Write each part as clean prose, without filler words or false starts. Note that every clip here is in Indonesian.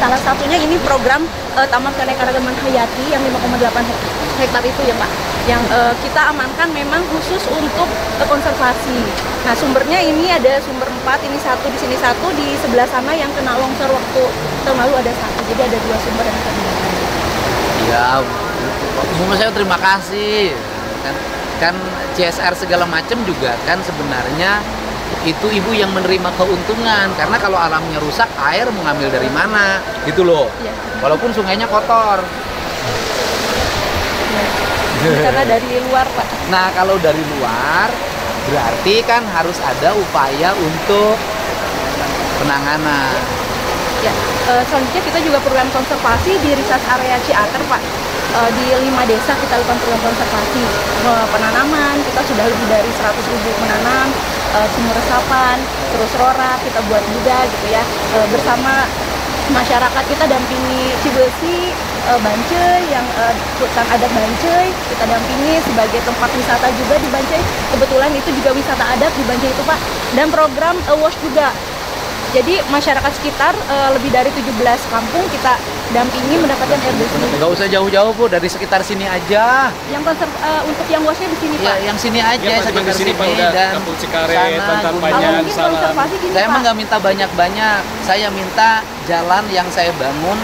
Salah satunya ini program Taman Keanekaragaman Hayati yang 5,8 hektar itu ya Pak, yang kita amankan memang khusus untuk konservasi. Nah sumbernya ini ada sumber 4, ini satu di sini satu, di sebelah sana yang kena longsor waktu tahun lalu ada satu, jadi ada 2 sumber yang kena. Ya, menurut saya terima kasih. Kan CSR segala macam juga kan sebenarnya itu ibu yang menerima keuntungan, karena kalau alamnya rusak air mau ngambil dari mana gitu loh. Ya. Walaupun sungainya kotor ya. Karena dari luar Pak. Nah kalau dari luar berarti kan harus ada upaya untuk penanganan ya. Selanjutnya kita juga program konservasi di Research Area Ciater Pak. Di 5 desa kita lakukan program konservasi penanaman, kita sudah lebih dari 100.000 menanam, sumur resapan, terus rora kita buat juga gitu ya, bersama masyarakat kita dampingi Cibesi, Bancai, yang hutan adat Bancai kita dampingi sebagai tempat wisata juga di Bancai, kebetulan itu juga wisata adat di Bancai itu Pak, dan program WASH juga. Jadi masyarakat sekitar lebih dari 17 kampung kita dampingi mendapatkan air bersih. Nggak usah jauh-jauh Bu, dari sekitar sini aja. Yang untuk yang WASH-nya di sini Pak. Yang sini aja, ya, sekitar sini Pak, dan Kampung Cikaret, Bantar Panjang, Salam. Saya emang nggak minta banyak-banyak. Saya minta jalan yang saya bangun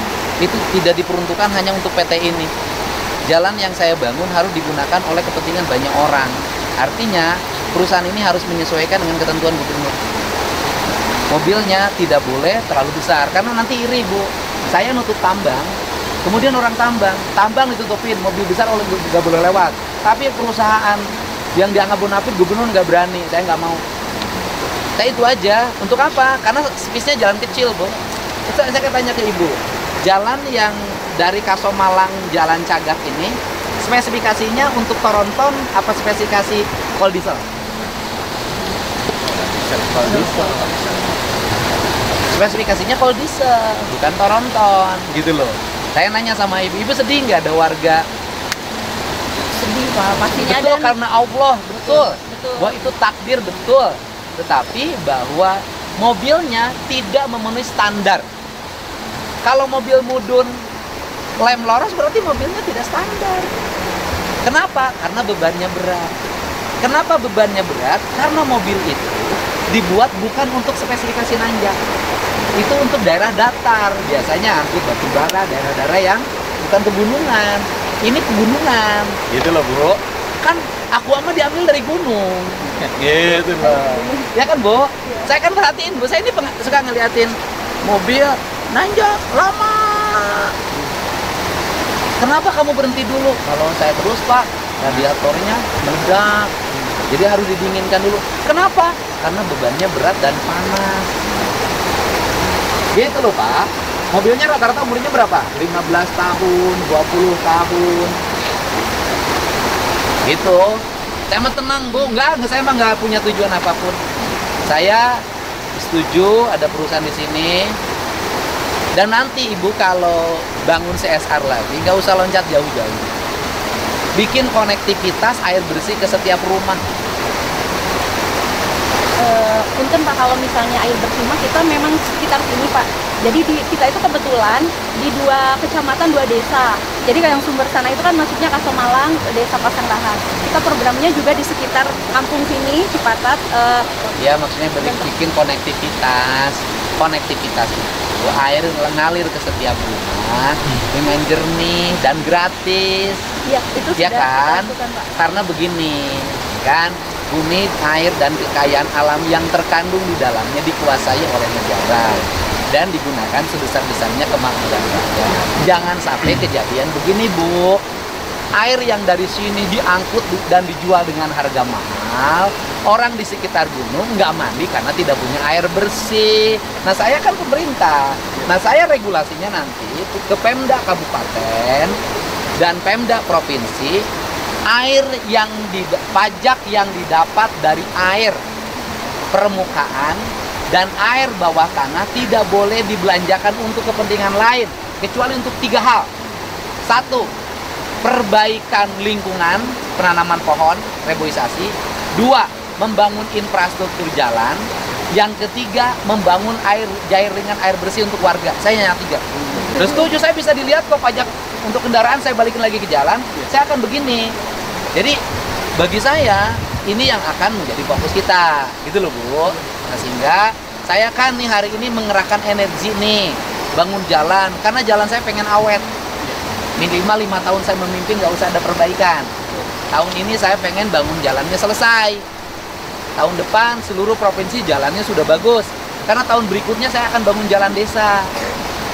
itu tidak diperuntukkan hanya untuk PT ini. Jalan yang saya bangun harus digunakan oleh kepentingan banyak orang. Artinya perusahaan ini harus menyesuaikan dengan ketentuan gubernur. Mobilnya tidak boleh terlalu besar, karena nanti iri Bu. Saya nutup tambang, kemudian orang tambang ditutupin, mobil besar oleh nggak boleh lewat. Tapi perusahaan yang dianggap bonafit gubernur nggak berani, saya nggak mau. Saya itu aja. Untuk apa? Karena space-nya jalan kecil Bu. Saya tanya ke Ibu, jalan yang dari Kasomalang Jalan Cagak ini, spesifikasinya untuk Toronton apa spesifikasi kol diesel? Kol diesel. Spesifikasinya kol diesel, bukan Toronton, gitu loh. Saya nanya sama ibu sedih nggak ada warga? Sedih Pak, pastinya. Betul, karena Allah, betul. Bahwa itu takdir, betul. Tetapi bahwa mobilnya tidak memenuhi standar. Kalau mobil mudun lem loros berarti mobilnya tidak standar. Kenapa? Karena bebannya berat. Kenapa bebannya berat? Karena mobil itu dibuat bukan untuk spesifikasi nanjak. Itu untuk daerah datar, biasanya angkut batu bara, daerah-daerah yang bukan pegunungan. Ini pegunungan, gitu loh Bu. Kan aku ama diambil dari gunung, gitu loh. Ya kan Bu? Saya kan perhatiin Bu, saya ini suka ngeliatin mobil nanjak lama. Kenapa kamu berhenti dulu? Kalau saya terus Pak, radiatornya meledak. Jadi harus didinginkan dulu. Kenapa? Karena bebannya berat dan panas. Gitu loh Pak. Mobilnya rata-rata umurnya berapa? 15 tahun, 20 tahun. Gitu. Saya mah tenang Bu, saya mah nggak punya tujuan apapun. Saya setuju ada perusahaan di sini. Dan nanti Ibu kalau bangun CSR lagi, nggak usah loncat jauh-jauh. Bikin konektivitas air bersih ke setiap rumah. Punten Pak, kalau misalnya air bersih mah kita memang sekitar sini Pak. Jadi kita itu kebetulan di 2 kecamatan 2 desa. Jadi yang sumber sana itu kan masuknya Kasomalang, desa Pasanglahan. Kita programnya juga di sekitar kampung sini, Cipatat. Ya maksudnya bikin konektivitas itu air ngalir ke setiap rumah dengan jernih dan gratis. Iya, itu ya sudah kan? Lakukan, Pak. Karena begini kan, bumi, air dan kekayaan alam yang terkandung di dalamnya dikuasai oleh negara dan digunakan sebesar-besarnya kemakmuran rakyat. Jangan sampai kejadian begini Bu, air yang dari sini diangkut dan dijual dengan harga mahal, orang di sekitar gunung nggak mandi karena tidak punya air bersih. Nah saya kan pemerintah, nah saya regulasinya nanti ke Pemda Kabupaten dan Pemda Provinsi, air yang pajak yang didapat dari air permukaan dan air bawah tanah tidak boleh dibelanjakan untuk kepentingan lain kecuali untuk 3 hal. 1, perbaikan lingkungan, penanaman pohon, reboisasi. 2, membangun infrastruktur jalan. Yang ketiga, membangun jaringan air bersih untuk warga. Saya yang ketiga. Terus setuju, saya bisa dilihat kok pajak untuk kendaraan saya balikin lagi ke jalan, saya akan begini. Jadi bagi saya ini yang akan menjadi fokus kita, gitu loh Bu. Nah, sehingga saya kan nih hari ini mengerahkan energi nih, bangun jalan, karena jalan saya pengen awet. Minimal 5 tahun saya memimpin nggak usah ada perbaikan. Tahun ini saya pengen bangun jalannya selesai. Tahun depan seluruh provinsi jalannya sudah bagus. Karena tahun berikutnya saya akan bangun jalan desa.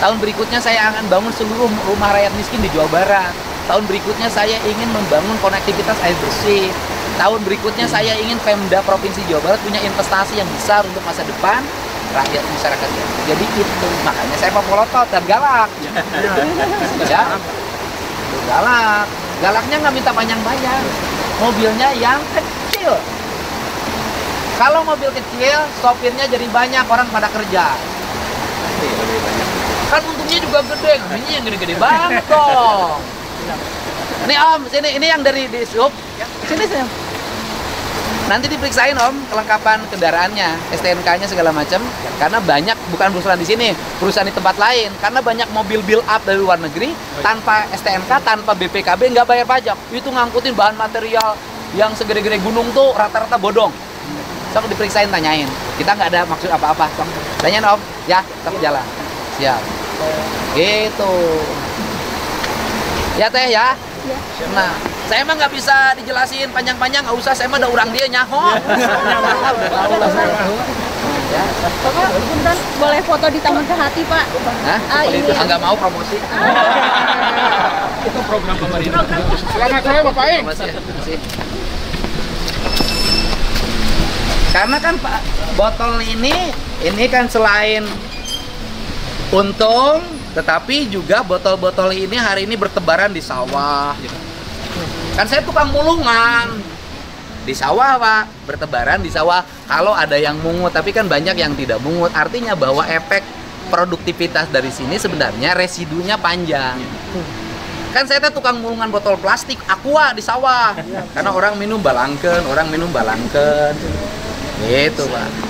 Tahun berikutnya saya akan bangun seluruh rumah rakyat miskin di Jawa Barat. Tahun berikutnya saya ingin membangun konektivitas air bersih. Tahun berikutnya saya ingin Pemda Provinsi Jawa Barat punya investasi yang besar untuk masa depan rakyat masyarakat. Jadi itu makanya saya pemolotot dan galak. Ya, galak. Galaknya nggak minta panjang-panjang. Mobilnya yang kecil. Kalau mobil kecil, sopirnya jadi banyak, orang pada kerja. Kan untungnya juga gede, ini yang gede-gede banget dong. Ini Om, sini, ini yang dari di sub. Sini. Nanti diperiksain Om kelengkapan kendaraannya, STNK-nya segala macam. Karena banyak, bukan perusahaan di sini, perusahaan di tempat lain. Karena banyak mobil build up dari luar negeri, tanpa STNK, tanpa BPKB, nggak bayar pajak. Itu ngangkutin bahan material yang segede-gede gunung tuh rata-rata bodong. Sok diperiksain, tanyain. Kita nggak ada maksud apa-apa. Sok tanyain Om, ya, sok jalan. Siap. Gitu. Ya Teh ya. Ya. Nah, saya mah nggak bisa dijelasin panjang-panjang, nggak usah. Saya mah udah urang dia nyaho. Ya. Bapak, bentar, boleh foto di Taman Sehati Pak? Hah? Ini Itu nggak mau promosi. Itu program pemerintah. Selamat sore Bapak Ing. Promosi ya. Makasih. Karena kan Pak, botol ini kan selain untung, tetapi juga botol-botol ini hari ini bertebaran di sawah. Kan saya tukang mulungan di sawah Pak, bertebaran di sawah. Kalau ada yang mungut, tapi kan banyak yang tidak mungut. Artinya bahwa efek produktivitas dari sini sebenarnya residunya panjang. Kan saya tukang mulungan botol plastik aqua di sawah. Karena orang minum balangken, Gitu Pak.